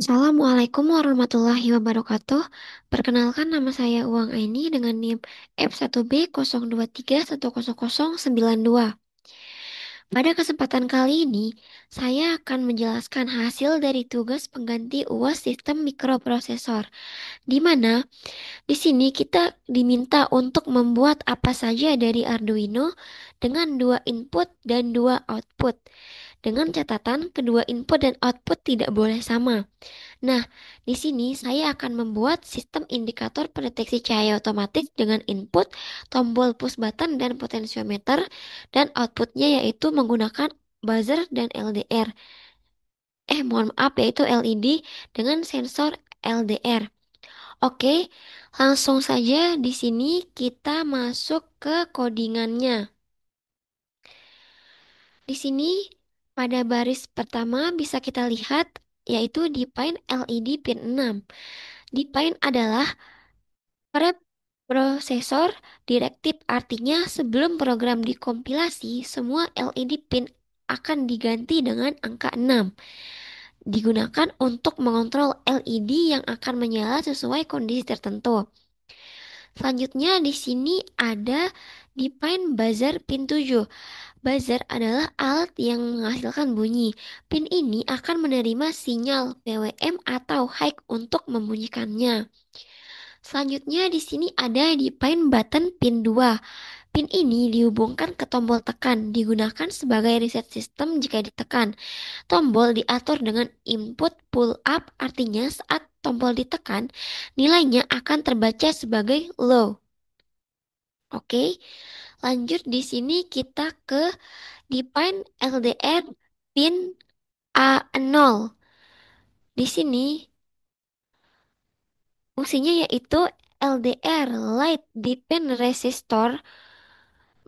Assalamualaikum warahmatullahi wabarakatuh. Perkenalkan nama saya Uang Aini dengan NIM F1B0231009092. Pada kesempatan kali ini, saya akan menjelaskan hasil dari tugas pengganti UAS sistem mikroprosesor, di mana di sini kita diminta untuk membuat apa saja dari Arduino dengan dua input dan dua output. Dengan catatan kedua input dan output tidak boleh sama. Nah, di sini saya akan membuat sistem indikator pendeteksi cahaya otomatis dengan input, tombol push button dan potensiometer, dan outputnya yaitu menggunakan buzzer dan LDR. Mohon maaf, yaitu LED dengan sensor LDR. Oke, langsung saja di sini kita masuk ke codingannya. Di sini pada baris pertama bisa kita lihat yaitu define LED pin 6. Define adalah preprosesor direktif, artinya sebelum program dikompilasi, semua LED pin akan diganti dengan angka 6. Digunakan untuk mengontrol LED yang akan menyala sesuai kondisi tertentu. Selanjutnya di sini ada define buzzer pin 7. Buzzer adalah alat yang menghasilkan bunyi. Pin ini akan menerima sinyal PWM atau high untuk membunyikannya. Selanjutnya di sini ada define button pin 2. Pin ini dihubungkan ke tombol tekan, digunakan sebagai reset sistem jika ditekan. Tombol diatur dengan input pull up, artinya saat tombol ditekan, nilainya akan terbaca sebagai low. Oke, lanjut di sini kita ke define LDR pin A0. Di sini fungsinya yaitu LDR Light Depend Resistor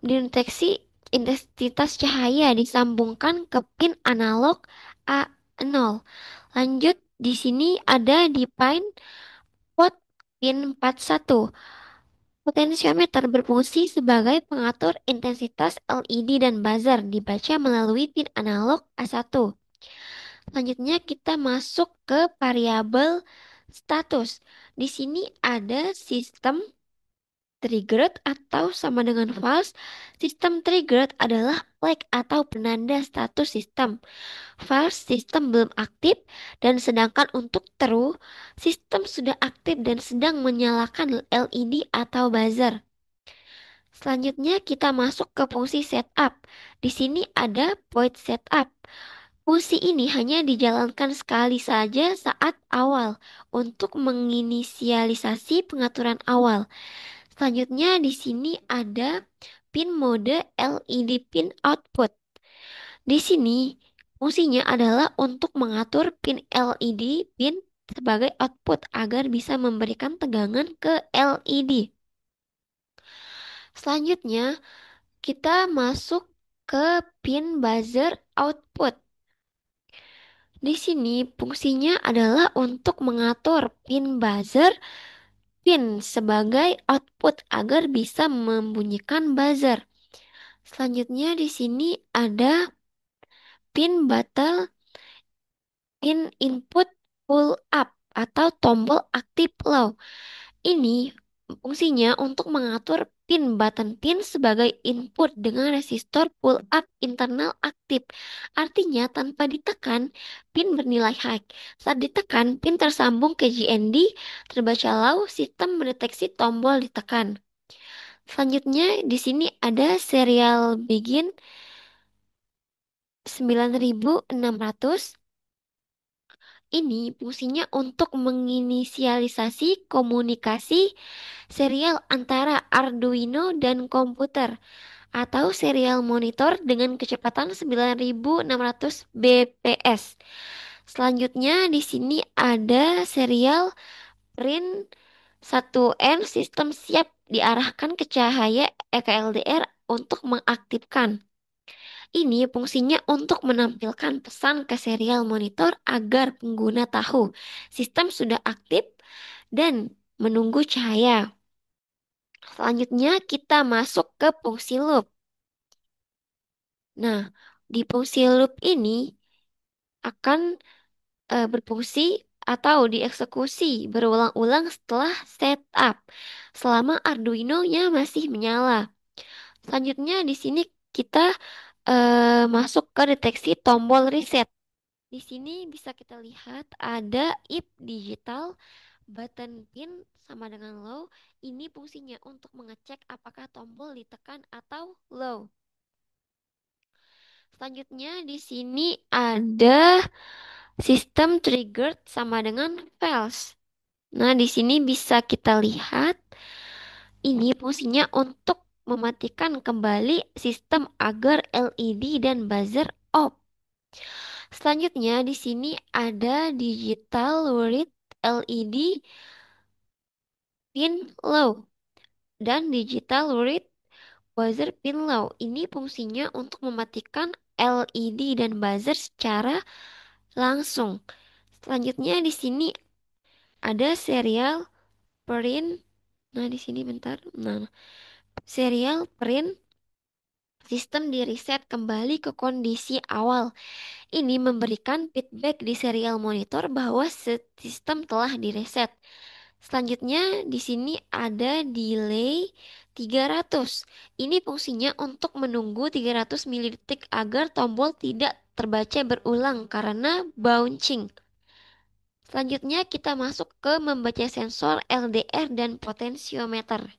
deteksi intensitas cahaya disambungkan ke pin analog A0. Lanjut di sini ada define pot pin 41. Potensiometer berfungsi sebagai pengatur intensitas LED dan buzzer dibaca melalui pin analog A1. Selanjutnya kita masuk ke variabel status. Di sini ada sistem triggered atau sama dengan false. Sistem triggered adalah flag atau penanda status sistem. False sistem belum aktif dan sedangkan untuk true sistem sudah aktif dan sedang menyalakan LED atau buzzer. Selanjutnya kita masuk ke fungsi setup. Di sini ada void setup. Fungsi ini hanya dijalankan sekali saja saat awal untuk menginisialisasi pengaturan awal. Selanjutnya di sini ada pin mode LED pin output. Di sini fungsinya adalah untuk mengatur pin LED pin sebagai output agar bisa memberikan tegangan ke LED. Selanjutnya kita masuk ke pin buzzer output. Di sini fungsinya adalah untuk mengatur pin buzzer pin sebagai output agar bisa membunyikan buzzer. Selanjutnya di sini ada pin button pin input pull up atau tombol aktif low. Ini fungsinya untuk mengatur pin button pin sebagai input dengan resistor pull up internal aktif. Artinya tanpa ditekan, pin bernilai high. Saat ditekan, pin tersambung ke GND, terbaca low, sistem mendeteksi tombol ditekan. Selanjutnya di sini ada serial begin 9600. Ini fungsinya untuk menginisialisasi komunikasi serial antara Arduino dan komputer atau serial monitor dengan kecepatan 9600 bps. Selanjutnya di sini ada serial print 1N sistem siap diarahkan ke cahaya EKLDR untuk mengaktifkan. Ini fungsinya untuk menampilkan pesan ke serial monitor agar pengguna tahu sistem sudah aktif dan menunggu cahaya. Selanjutnya kita masuk ke fungsi loop. Nah, di fungsi loop ini akan berfungsi atau dieksekusi berulang-ulang setelah setup selama Arduino-nya masih menyala. Selanjutnya di sini kita masuk ke deteksi tombol reset. Di sini bisa kita lihat ada if digital button pin sama dengan low. Ini fungsinya untuk mengecek apakah tombol ditekan atau low. Selanjutnya di sini ada sistem triggered sama dengan false. Nah, di sini bisa kita lihat ini fungsinya untuk mematikan kembali sistem agar LED dan buzzer off. Selanjutnya di sini ada digital read LED pin low dan digital read buzzer pin low. Ini fungsinya untuk mematikan LED dan buzzer secara langsung. Selanjutnya di sini ada serial print. Nah, di sini bentar. Nah, serial print sistem di reset kembali ke kondisi awal. Ini memberikan feedback di serial monitor bahwa sistem telah direset. Selanjutnya di sini ada delay 300. Ini fungsinya untuk menunggu 300 milidetik agar tombol tidak terbaca berulang karena bouncing. Selanjutnya kita masuk ke membaca sensor LDR dan potensiometer.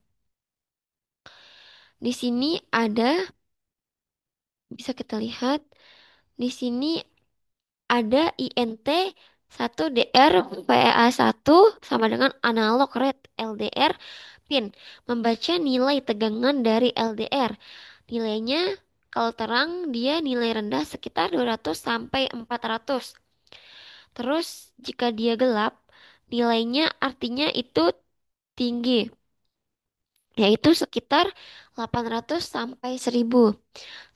Di sini ada, bisa kita lihat, di sini ada INT 1DR VEA1 sama dengan analog read LDR pin. Membaca nilai tegangan dari LDR. Nilainya kalau terang dia nilai rendah sekitar 200 sampai 400. Terus jika dia gelap, nilainya artinya itu tinggi, yaitu sekitar 800 sampai 1000.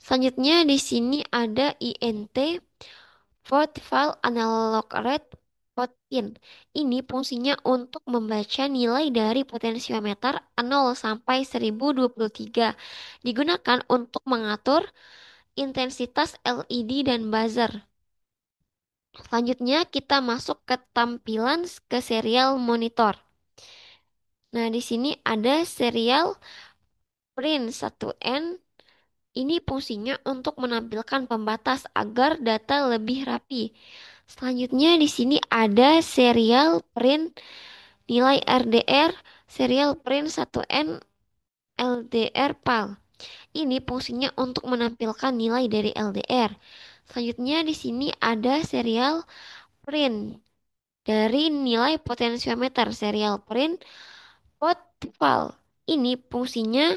Selanjutnya di sini ada INT Vote File Analog Read Pot Pin. Ini fungsinya untuk membaca nilai dari potensiometer 0 sampai 1023. Digunakan untuk mengatur intensitas LED dan buzzer. Selanjutnya kita masuk ke tampilan ke serial monitor. Nah, di sini ada serial print 1N. Ini fungsinya untuk menampilkan pembatas agar data lebih rapi. Selanjutnya di sini ada serial print nilai RDR, serial print 1N LDR PAL. Ini fungsinya untuk menampilkan nilai dari LDR. Selanjutnya di sini ada serial print dari nilai potensiometer, serial print pot file. Ini fungsinya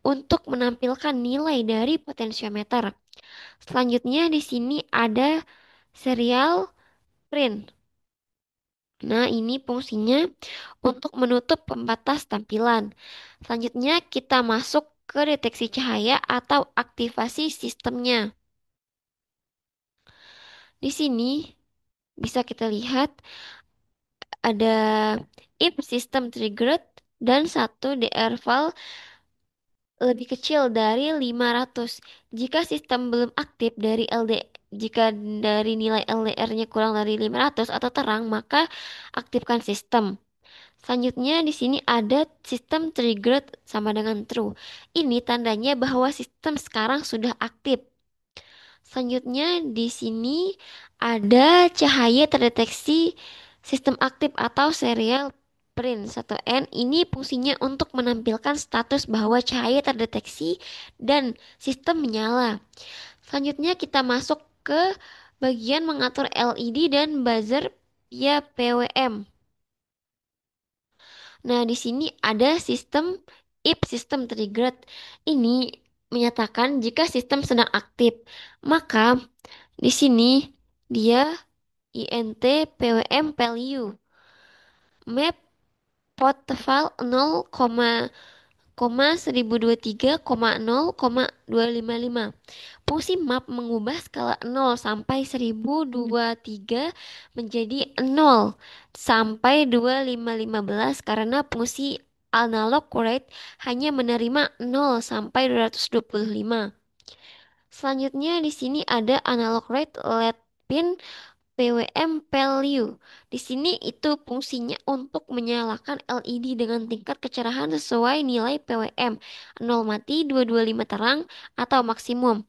untuk menampilkan nilai dari potensiometer. Selanjutnya di sini ada serial print. Nah, ini fungsinya untuk menutup pembatas tampilan. Selanjutnya kita masuk ke deteksi cahaya atau aktivasi sistemnya. Di sini bisa kita lihat ada if system triggered dan satu DR file lebih kecil dari 500. Jika sistem belum aktif dari jika dari nilai LDR-nya kurang dari 500 atau terang, maka aktifkan sistem. Selanjutnya di sini ada sistem triggered sama dengan true. Ini tandanya bahwa sistem sekarang sudah aktif. Selanjutnya di sini ada cahaya terdeteksi sistem aktif atau serial print 1N. Ini fungsinya untuk menampilkan status bahwa cahaya terdeteksi dan sistem menyala. Selanjutnya kita masuk ke bagian mengatur LED dan buzzer via PWM. Nah, di sini ada sistem if system triggered. Ini menyatakan jika sistem sedang aktif, maka di sini dia INT PWM value map pot file 0,1023,0,255. Fungsi map mengubah skala 0 sampai 1023 menjadi 0 sampai 2515 karena fungsi analog rate hanya menerima 0 sampai 225. Selanjutnya di sini ada analog rate LED pin PWM value. Di sini itu fungsinya untuk menyalakan LED dengan tingkat kecerahan sesuai nilai PWM 0 mati, 225 terang atau maksimum.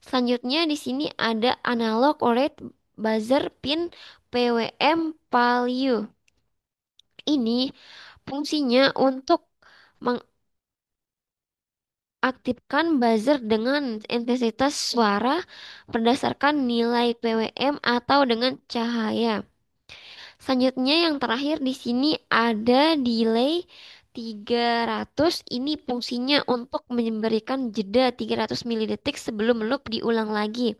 Selanjutnya di sini ada analog rate buzzer pin PWM value. Ini fungsinya untuk mengaktifkan buzzer dengan intensitas suara berdasarkan nilai PWM atau dengan cahaya. Selanjutnya yang terakhir di sini ada delay 300. Ini fungsinya untuk memberikan jeda 300 milidetik sebelum loop diulang lagi.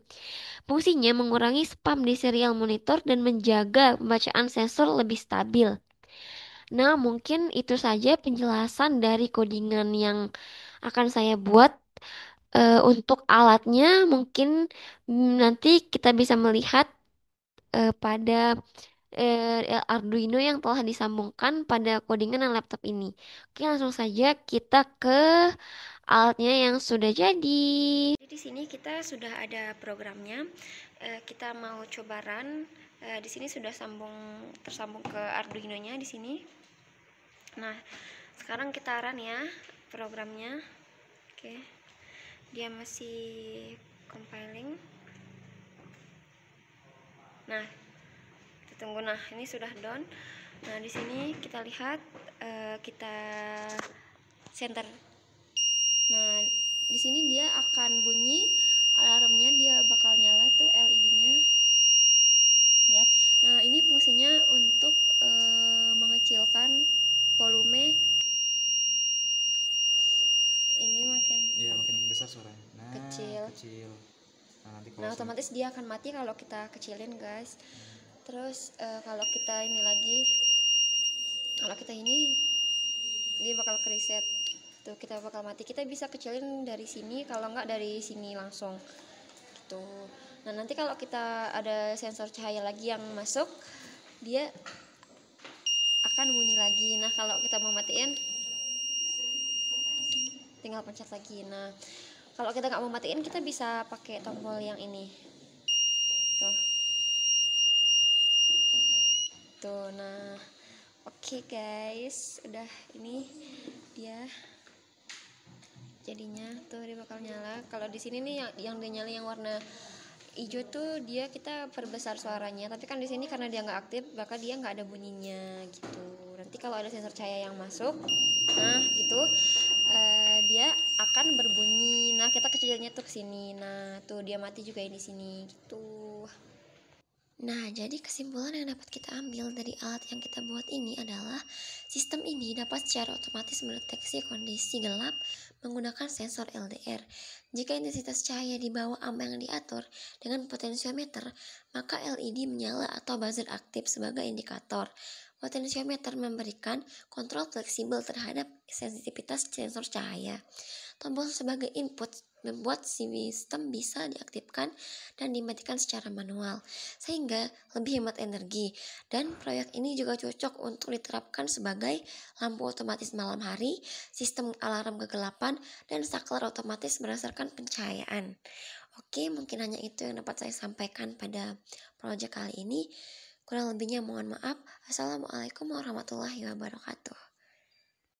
Fungsinya mengurangi spam di serial monitor dan menjaga pembacaan sensor lebih stabil. Nah, mungkin itu saja penjelasan dari codingan yang akan saya buat. Untuk alatnya mungkin nanti kita bisa melihat pada Arduino yang telah disambungkan pada codingan dan laptop ini. Oke, langsung saja kita ke alatnya yang sudah jadi. Jadi di sini kita sudah ada programnya. Kita mau coba run. Di sini sudah tersambung ke Arduino-nya di sini. Nah, sekarang kita run ya programnya. Oke. Dia masih compiling. Nah, kita tunggu. Nah, ini sudah done. Nah, di sini kita lihat kita center. Nah, di sini dia akan bunyi alarmnya, dia bakal nyala tuh LED-nya. Lihat. Nah, ini fungsinya untuk mengecilkan volume. Ini makin besar suaranya. Nah, kecil. Nah, otomatis dia akan mati kalau kita kecilin, guys. Terus kalau kita ini lagi, kalau kita ini, dia bakal kereset. Tuh, kita bakal mati. Kita bisa kecilin dari sini, kalau nggak dari sini langsung. Gitu. Nah, nanti kalau kita ada sensor cahaya lagi yang masuk, dia akan bunyi lagi. Nah, kalau kita mau matiin, tinggal pencet lagi. Nah, kalau kita nggak mau matiin, kita bisa pakai tombol yang ini. Tuh, nah, oke guys, udah ini dia jadinya tuh, dia bakal nyala. Kalau di sini nih yang dia nyala yang warna hijau tuh, dia kita perbesar suaranya. Tapi kan di sini karena dia nggak aktif, maka dia nggak ada bunyinya gitu. Nanti kalau ada sensor cahaya yang masuk, nah gitu, dia akan berbunyi. Nah, kita kecilnya tuh ke sini. Nah, tuh dia mati juga di sini gitu. Nah, jadi kesimpulan yang dapat kita ambil dari alat yang kita buat ini adalah sistem ini dapat secara otomatis mendeteksi kondisi gelap menggunakan sensor LDR. Jika intensitas cahaya di bawah ambang yang diatur dengan potensiometer, maka LED menyala atau buzzer aktif sebagai indikator. Potensiometer memberikan kontrol fleksibel terhadap sensitivitas sensor cahaya. Tombol sebagai input membuat sistem bisa diaktifkan dan dimatikan secara manual, sehingga lebih hemat energi. Dan proyek ini juga cocok untuk diterapkan sebagai lampu otomatis malam hari, sistem alarm kegelapan, dan saklar otomatis berdasarkan pencahayaan. Oke, mungkin hanya itu yang dapat saya sampaikan pada proyek kali ini. Kurang lebihnya mohon maaf. Assalamualaikum warahmatullahi wabarakatuh.